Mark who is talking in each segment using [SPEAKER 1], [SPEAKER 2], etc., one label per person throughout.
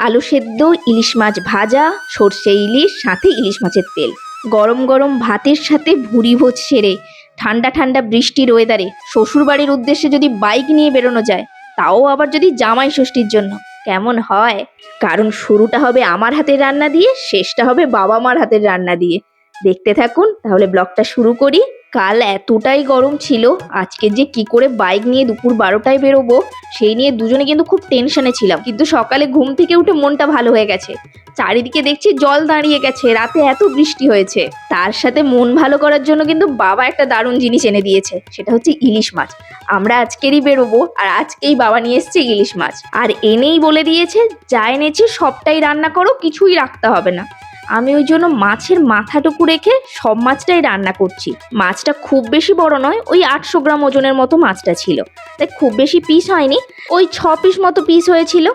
[SPEAKER 1] আলু সেদ্ধ, ইলিশ মাছ ভাজা, সর্ষে ইলিশ, সাথে ইলিশ মাছের তেল। গরম গরম ভাতের সাথে ভুরি ভোজ সেরে ঠান্ডা ঠান্ডা বৃষ্টির ওয়েদারে শ্বশুরবাড়ির উদ্দেশ্যে যদি বাইক নিয়ে বেরোনো যায়, তাও আবার যদি জামাই ষষ্ঠীর জন্য, কেমন হয়? কারণ শুরুটা হবে আমার হাতের রান্না দিয়ে, শেষটা হবে বাবা মার হাতের রান্না দিয়ে। দেখতে থাকুন, তাহলে ব্লগটা শুরু করি। কাল এতটাই গরম ছিল, আজকে যে কি করে বাইক নিয়ে দুপুর 12টায় বেরোবো সেই নিয়ে দুজনে কিন্তু খুব টেনশনে ছিলাম। কিন্তু সকালে ঘুম থেকে উঠে মনটা ভালো হয়ে গেছে। চারিদিকে দেখছি জল দাঁড়িয়ে গেছে, রাতে এত বৃষ্টি হয়েছে। তার সাথে মন ভালো করার জন্য কিন্তু বাবা একটা দারুণ জিনিস এনে দিয়েছে, সেটা হচ্ছে ইলিশ মাছ। আমরা আজকেরই বেরোবো, আর আজকেই বাবা নিয়ে এসছে ইলিশ মাছ। আর এনেই বলে দিয়েছে, যা এনেছি সবটাই রান্না করো, কিছুই রাখতে হবে না। আমি ওই জন্য মাছের মাথাটুকু রেখে সব মাছটাই রান্না করছি। মাছটা খুব বেশি বড় নয়, ওই 800 গ্রাম ওজনের মতো মাছটা ছিল, তাই খুব বেশি পিস হয়নি, ওই 6 পিস মতো পিস হয়েছিল।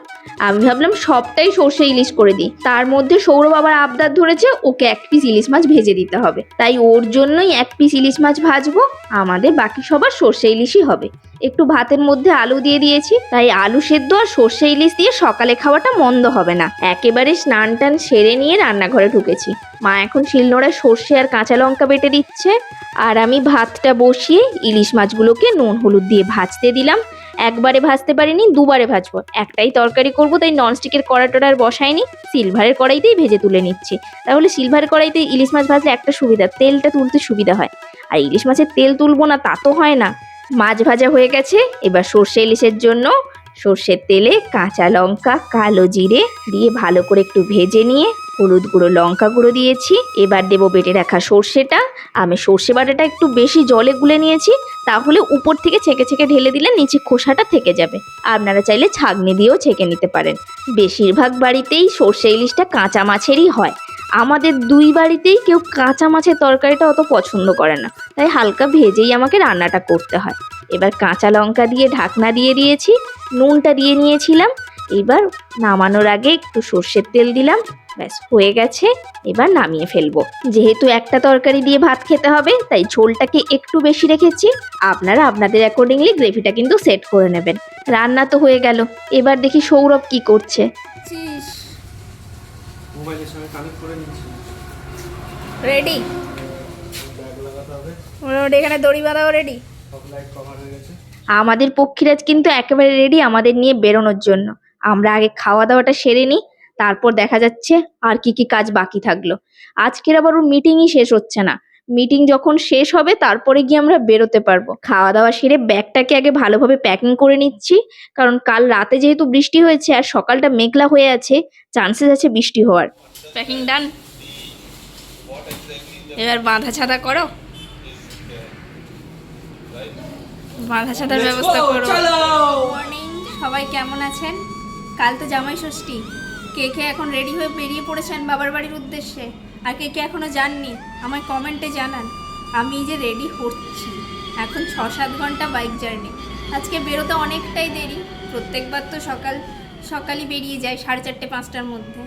[SPEAKER 1] আমি ভাবলাম সবটাই সর্ষে ইলিশ করে দিই। তার মধ্যে সৌরভ আবার আবদার ধরেছে ওকে 1 পিস ইলিশ মাছ ভেজে দিতে হবে, তাই ওর জন্যই 1 পিস ইলিশ মাছ ভাজবো। আমাদের বাকি সবার সর্ষে ইলিশই হবে। একটু ভাতের মধ্যে আলু দিয়ে দিয়েছি, তাই আলু সেদ্ধ আর সর্ষে ইলিশ দিয়ে সকালে খাওয়াটা মন্দ হবে না। একেবারে স্নান টান সেরে নিয়ে রান্নাঘরে ঢুকেছি। মা এখন শিলনোড়ায় সর্ষে আর কাঁচা লঙ্কা বেটে দিচ্ছে, আর আমি ভাতটা বসিয়ে ইলিশ মাছগুলোকে নুন হলুদ দিয়ে ভাজতে দিলাম। একবারে ভাজতে পারিনি, দুবারে ভাজবো। একটাই তরকারি করবো, তাই ননস্টিকের কড়াটা আর বসাইনি, সিলভারের কড়াইতেই ভেজে তুলে নিচ্ছি। তাহলে সিলভারের কড়াইতে ইলিশ মাছ ভাজলে একটা সুবিধা, তেলটা তুলতে সুবিধা হয়। আর ইলিশ মাছের তেল তুলবো না তা তো হয় না। মাছ ভাজা হয়ে গেছে, এবার সর্ষে ইলিশের জন্য সর্ষের তেলে কাঁচা লঙ্কা, কালো জিরে দিয়ে ভালো করে একটু ভেজে নিয়ে হলুদ গুঁড়ো, লঙ্কা গুঁড়ো দিয়েছি। এবার দেবো বেটে রাখা সর্ষেটা। আমি সর্ষে বাটাটা একটু বেশি জলে গুলে নিয়েছি, তাহলে উপর থেকে ছেঁকে ছেঁকে ঢেলে দিলে নিচে খোসাটা থেকে যাবে। আপনারা চাইলে ছাঁকনি দিয়েও ছেঁকে নিতে পারেন। বেশিরভাগ বাড়িতেই সর্ষে ইলিশটা কাঁচা মাছেরই হয়। আমাদের 2 বাড়িতেই কেউ কাঁচা মাছের তরকারিটা অত পছন্দ করে না, তাই হালকা ভেজেই আমাকে রান্নাটা করতে হয়। এবার কাঁচা লঙ্কা দিয়ে ঢাকনা দিয়ে দিয়েছি, নুনটা দিয়ে নিয়েছিলাম। এবার নামানোর আগে একটু সর্ষের তেল দিলাম, ব্যাস হয়ে গেছে। এবার নামিয়ে ফেলবো। যেহেতু একটা তরকারি দিয়ে ভাত খেতে হবে, তাই ঝোলটাকে একটু বেশি রেখেছি। আপনারা আপনাদের অ্যাকর্ডিংলি গ্রেভিটা কিন্তু সেট করে নেবেন। রান্না তো হয়ে গেল, এবার দেখি সৌরভ কি করছে।
[SPEAKER 2] মোবাইলের সঙ্গে কানেক্ট করে নিচ্ছি।
[SPEAKER 1] রেডি?
[SPEAKER 2] ব্যাগ লাগাতে হবে,
[SPEAKER 1] মোটামুটি এখানে দড়ি বাঁধাও রেডি।
[SPEAKER 2] সব লাইট কভার হয়ে গেছে।
[SPEAKER 1] আমাদের পক্ষীরাজ কিন্তু একেবারে রেডি আমাদের নিয়ে বেরোনোর জন্য। আমরা আগে খাওয়া দাওয়াটা সেরে নিই, তারপর দেখা যাচ্ছে আর কি কি কাজ বাকি থাকলো। আজকের আবার ওর মিটিংই শেষ হচ্ছে না। মিটিং যখন শেষ হবে তারপরে গিয়ে আমরা বেরোতে পারবো। খাওয়া দাওয়া সেরে ব্যাগটাকে আগে ভালোভাবে প্যাকিং করে নিচ্ছি, কারণ কাল রাতে যেহেতু বৃষ্টি হয়েছে আর সকালটা মেঘলা হয়ে আছে, চান্সেস আছে বৃষ্টি হওয়ার। প্যাকিং ডান, এবার বাঁধা ছাদা করো, বাঁধা ছাদার ব্যবস্থা করো। মর্নিং, সবাই কেমন আছেন? কাল তো জামাই ষষ্ঠী। কে কে এখন রেডি হয়ে বেরিয়ে পড়েছেন বাবার বাড়ির উদ্দেশ্যে, আর কে কে এখনো যাননি আমায় কমেন্টে জানান। আমি যে রেডি হচ্ছি, এখন 6-7 ঘন্টা বাইক জার্নি। আজকে বেরোতে অনেকটাই দেরি, প্রত্যেকবার তো সকালই বেরিয়ে যায় 4:30-5টার মধ্যে।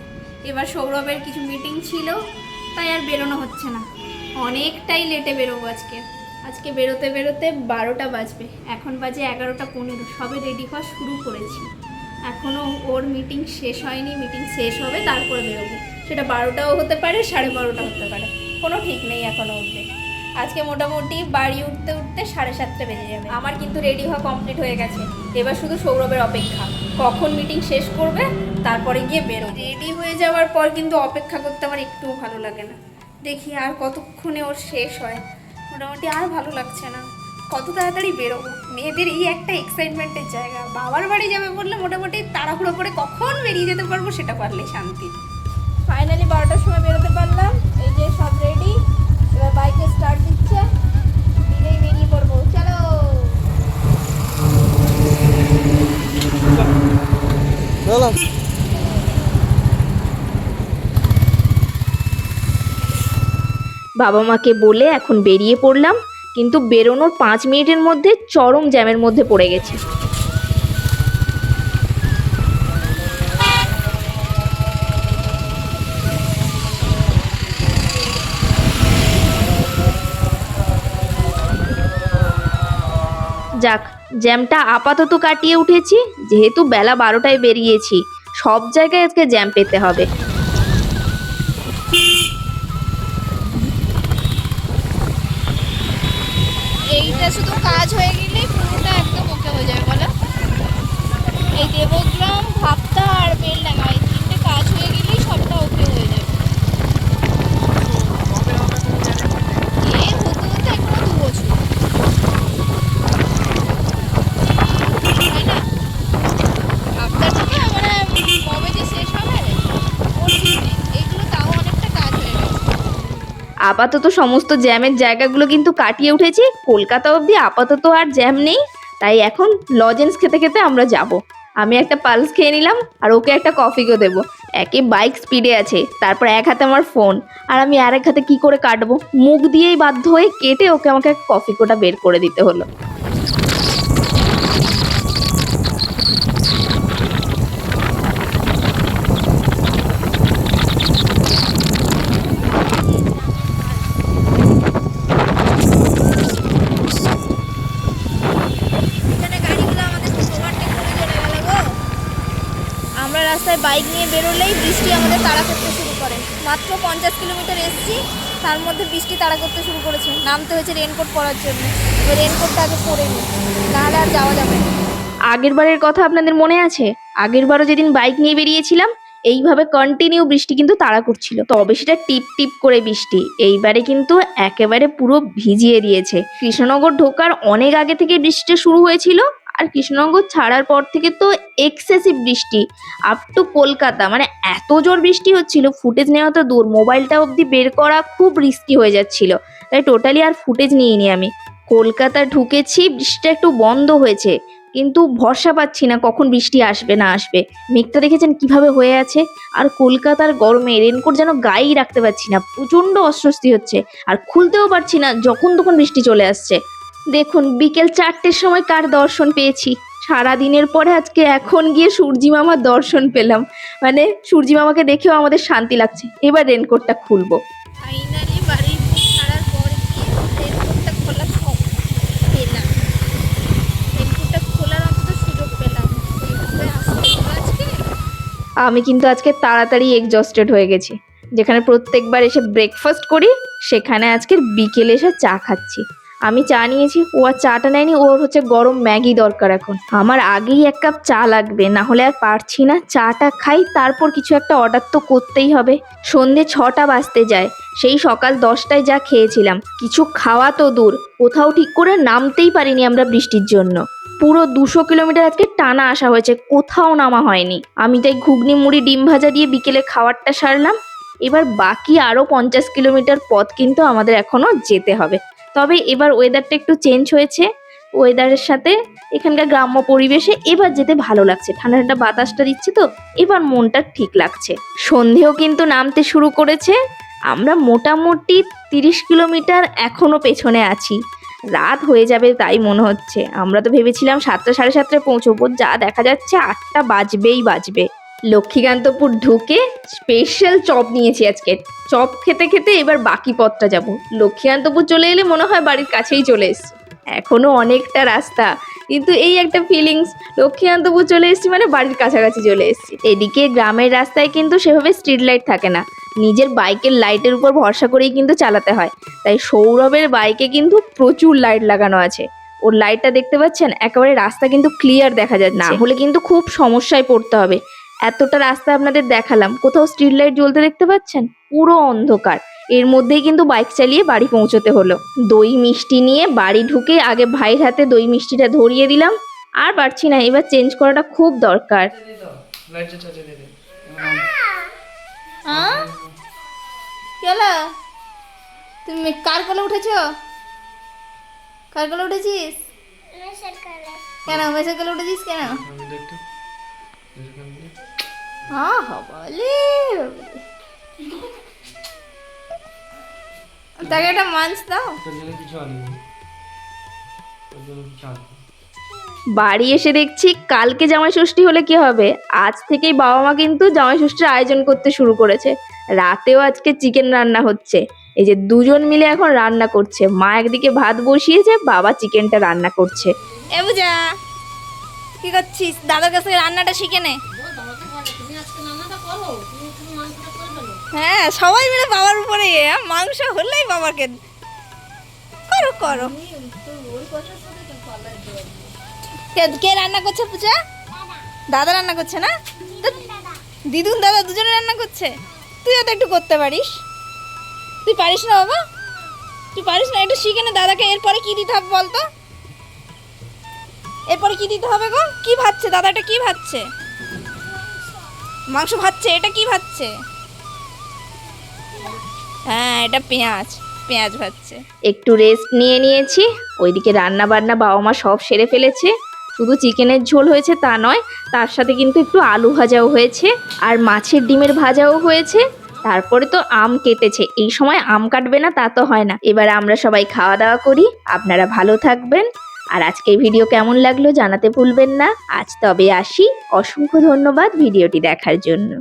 [SPEAKER 1] এবার সৌরভের কিছু মিটিং ছিল, তাই আর বেরোনো হচ্ছে না। অনেকটাই লেটে বেরোবো আজকে বেরোতে বেরোতে 12টা বাজবে। এখন বাজে 11:15, সবে রেডি হওয়া শুরু করেছি। এখনও ওর মিটিং শেষ হয়নি, মিটিং শেষ হবে তারপরে বেরোবো। সেটা 12টাও হতে পারে, 12:30 হতে পারে, কোনো ঠিক নেই এখনও অবধি। আজকে মোটামুটি বাড়ি উঠতে 7:30 বেজে যাবে। আমার কিন্তু রেডি হওয়া কমপ্লিট হয়ে গেছে, এবার শুধু সৌরভের অপেক্ষা কখন মিটিং শেষ করবে, তারপরে গিয়ে বেরো। রেডি হয়ে যাওয়ার পর কিন্তু অপেক্ষা করতে আমার একটুও ভালো লাগে না। দেখি আর কতক্ষণে ওর শেষ হয়। মোটামুটি আর ভালো লাগছে না, কত তাড়াতাড়ি বেরোবো। মেয়েদের এই একটা এক্সাইটমেন্টের জায়গা। বাবার বাড়ি যাবে বললে মোটামুটি তাড়াহুড়ো করে কখন বেরিয়ে যেতে পারবো সেটা পারলেই শান্তি। ফাইনালি 12টার সময় বেরোতে পারলাম। এই যে সব রেডি, এবার বাইকে স্টার্ট দিচ্ছে, দিলেই বেরিয়ে পড়বো। চলো। বাবা মাকে বলে এখন বেরিয়ে পড়লাম, কিন্তু বেরোনোর 5 মিনিটের মধ্যে চরম জ্যামের মধ্যে পড়ে গেছি। যাক, জ্যামটা আপাতত কাটিয়ে উঠেছি। যেহেতু বেলা 12টায় বেরিয়েছি, সব জায়গায় আজকে জ্যাম পেতে হবে।
[SPEAKER 3] এইটা শুধু কাজ হয়ে গেলেই পুরোটা একদম ওকে হয়ে যাবে বলো। এই দেবগ্রাম, ভাবতা আর বেলডাঙ্গা এই তিনটে কাজ হয়ে গেলেই সবটা ওকে হয়ে যাবে। এ হতে হতে এখনো 2 বছর, তাই না? ভাবতা থেকে মানে কবে যে শেষ হবে ওর ঠিক নেই। এইগুলো তাও অনেকটা কাজ হয়ে গেছে।
[SPEAKER 1] আপাতত সমস্ত জ্যামের জায়গাগুলো কিন্তু কাটিয়ে উঠেছি। কলকাতা অবধি আপাতত আর জ্যাম নেই, তাই এখন লজেন্স খেতে খেতে আমরা যাব। আমি একটা পালস খেয়ে নিলাম আর ওকে একটা কফিও দেবো। একে বাইক স্পিডে আছে, তারপর এক হাতে আমার ফোন, আর আমি আরেক হাতে কি করে কাটবো? মুখ দিয়েই বাধ্য হয়ে কেটে ওকে আমাকে কফি কোটা বের করে দিতে হলো।
[SPEAKER 3] এখানে গাড়িগুলো আমাদের খুব ওভারটেক করে চলে গেল গো। আমরা রাস্তায় বাইক নিয়ে বেরোলেই বৃষ্টি আমাদের তাড়া করতে শুরু করে। মাত্র 50 কিলোমিটার এসেছি, তার মধ্যে বৃষ্টি তাড়া করতে শুরু করেছে। নামতে হয়েছে রেনকোট পরার জন্য। এবার রেনকোটটা আগে পরে নিই, নাহলে আর যাওয়া যাবে না।
[SPEAKER 1] আগের বারের কথা আপনাদের মনে আছে? আগের বারও যেদিন বাইক নিয়ে বেরিয়েছিলাম এইভাবে কন্টিনিউ বৃষ্টি কিন্তু তাড়া করছিল, তবে সেটা টিপ টিপ করে বৃষ্টি। এইবারে কিন্তু একেবারে পুরো ভিজিয়ে দিয়েছে। কৃষ্ণনগর ঢোকার অনেক আগে থেকে বৃষ্টি শুরু হয়েছিল, আর কৃষ্ণনগর ছাড়ার পর থেকে তো এক্সেসিভ বৃষ্টি আপ টু কলকাতা, মানে এত জোর বৃষ্টি হচ্ছিল ফুটেজ নেওয়া তো দূর, মোবাইলটা অবধি বের করা খুব রিস্কি হয়ে যাচ্ছিল। তাই টোটালি আর ফুটেজ নিইনি আমি। কলকাতা ঢুকেছি, বৃষ্টিটা একটু বন্ধ হয়েছে, কিন্তু ভরসা পাচ্ছি না কখন বৃষ্টি আসবে না আসবে। মেঘটা দেখেছেন কিভাবে হয়ে আছে, আর কলকাতার গরমে রেনকোট যেন গায়েই রাখতে পারছি না, প্রচণ্ড অস্বস্তি হচ্ছে, আর খুলতেও পারছি না, যখন তখন বৃষ্টি চলে আসছে। দেখুন বিকেল 4টের সময় কার দর্শন পেয়েছি। সারাদিনের পরে আজকে এখন গিয়ে সূর্যি মামার দর্শন পেলাম, মানে সূর্যি মামাকে দেখেও আমাদের শান্তি লাগছে। এবার রেনকোটটা খুলবো।
[SPEAKER 3] ফাইনালি বাড়ির মুখ ছাড়ার পর গিয়ে রেনকোটটা খোলা সব পেলাম। রেনকোটটা খোলার অন্তত সুযোগ পেলাম। এইভাবে আসতে হলো আজকে।
[SPEAKER 1] আমি কিন্তু আজকে তাড়াতাড়ি এক্সজস্টেড হয়ে গেছি। যেখানে প্রত্যেকবার এসে ব্রেকফাস্ট করি, সেখানে আজকের বিকেলে এসে চা খাচ্ছি। আমি চা নিয়েছি, ও আর চাটা নেয়নি, ওর হচ্ছে গরম ম্যাগি দরকার এখন। আমার আগেই 1 কাপ চা লাগবে, না হলে আর পারছি না। চাটা খাই, তারপর কিছু একটা অর্ডার তো করতেই হবে। সন্ধে 6টা বাজতে যায়, সেই সকাল 10টায় যা খেয়েছিলাম। কিছু খাওয়া তো দূর, কোথাও ঠিক করে নামতেই পারিনি আমরা বৃষ্টির জন্য। পুরো 200 কিলোমিটার আজকে টানা আসা হয়েছে, কোথাও নামা হয়নি। আমি তাই ঘুগনি মুড়ি ডিম ভাজা দিয়ে বিকেলে খাবারটা সারলাম। এবার বাকি আরও 50 কিলোমিটার পথ কিন্তু আমাদের এখনো যেতে হবে। তবে এবার ওয়েদারটা একটু চেঞ্জ হয়েছে, ওয়েদারের সাথে এখানকার গ্রাম্য পরিবেশে এবার যেতে ভালো লাগছে। ঠান্ডা ঠান্ডা বাতাসটা দিচ্ছে তো, এবার মনটা ঠিক লাগছে। সন্ধেও কিন্তু নামতে শুরু করেছে। আমরা মোটামুটি 30 কিলোমিটার এখনো পেছনে আছি। রাত হয়ে যাবে তাই মনে হচ্ছে। আমরা তো ভেবেছিলাম 7টা সাড়ে 7টায় পৌঁছবো, যা দেখা যাচ্ছে 8টা বাজবেই বাজবে। লক্ষ্মীকান্তপুর ঢুকে স্পেশাল চপ নিয়েছি আজকে। চপ খেতে খেতে এবার বাকি পথটা যাব। লক্ষ্মীকান্তপুর চলে এলে মনে হয় বাড়ির কাছেই চলে এসছি। এখনো অনেকটা রাস্তা, কিন্তু এই একটা ফিলিংস, লক্ষ্মীকান্তপুর চলে এসেছি মানে বাড়ির কাছাকাছি চলে এসেছি। এদিকে গ্রামের রাস্তায় কিন্তু সেভাবে স্ট্রিট লাইট থাকে না, নিজের বাইকের লাইটের উপর ভরসা করেই কিন্তু চালাতে হয়। তাই সৌরভের বাইকে কিন্তু প্রচুর লাইট লাগানো আছে। ওর লাইটটা দেখতে পাচ্ছেন, একেবারে রাস্তা কিন্তু ক্লিয়ার দেখা যাচ্ছে, না হলে কিন্তু খুব সমস্যায় পড়তে হবে। এতটা রাস্তা আপনাদের দেখালাম, কোথাও স্ট্রিট লাইট জ্বলতে দেখতে পাচ্ছেন? পুরো অন্ধকার। এর মধ্যেই কিন্তু বাইক চালিয়ে বাড়ি পৌঁছতে হলো। দই মিষ্টি নিয়ে বাড়ি ঢুকে আগে ভাইয়ের হাতে দই মিষ্টিটা ধরিয়ে দিলাম। আর পারছি না, এবার চেঞ্জ করাটা খুব দরকার।
[SPEAKER 2] লাইটটা চালিয়ে দে দে।
[SPEAKER 3] হ্যাঁ কি হলো? তুমি কার কোলে উঠেছো? কার কোলে উঠেছিস? কেন মেসের কোলে উঠেছিস কেন?
[SPEAKER 2] আমি দেখতে এখান দিয়ে
[SPEAKER 3] বলে তাকে একটা মাঞ্চ দাও।
[SPEAKER 2] তোর জন্য কিছু আনিনি, তোর জন্য কিছু আনিনি।
[SPEAKER 1] বাড়ি এসে দেখছি কালকে জামাই ষষ্ঠী হলে কি হবে, আজ থেকেই বাবা মা কিন্তু জামাই ষষ্ঠীর আয়োজন করতে শুরু করেছে। রাতেও আজকে চিকেন রান্না হচ্ছে। এই যে দুজন মিলে এখন রান্না করছে, মা একদিকে ভাত বসিয়েছে, বাবা চিকেনটা রান্না করছে।
[SPEAKER 3] এ বুঝা কি করছিস? দাদার কাছ থেকে রান্নাটা শিখে নে। হ্যাঁ সবাই মিলে বাবার উপরে মাংস হলেই বাবাকে করো করো। কে রান্না করছে পূজা? দাদা রান্না করছে না? তো দিদুন দাদা দুজনে রান্না করছে, তুইও তো একটু করতে পারিস। তুই পারিস না বাবা? তুই পারিস না? একটু শিখে নে দাদাকে। এরপরে কি দিতে হবে বলতো? এরপরে কি দিতে হবে গো? কি ভাজছে দাদা? এটা কি ভাজছে? মাংস ভাজছে। এটা কি ভাজছে? হ্যাঁ এটা পেঁয়াজ, পেঁয়াজ ভাজছে।
[SPEAKER 1] একটু রেস্ট নিয়ে নিয়েছি, ওইদিকে রান্না বান্না বাবা মা সব সেরে ফেলেছে। শুধু চিকেনের ঝোল হয়েছে তা নয়, তার সাথে কিন্তু একটু আলু ভাজাও হয়েছে আর মাছের ডিমের ভাজাও হয়েছে। তারপরে তো আম কেটেছে, এই সময় আম কাটবে না তা তো হয় না। এবার আমরা সবাই খাওয়া দাওয়া করি। আপনারা ভালো থাকবেন, আর আজকের ভিডিও কেমন লাগলো জানাতে ভুলবেন না। আজ তবে আসি, অসংখ্য ধন্যবাদ ভিডিওটি দেখার জন্য।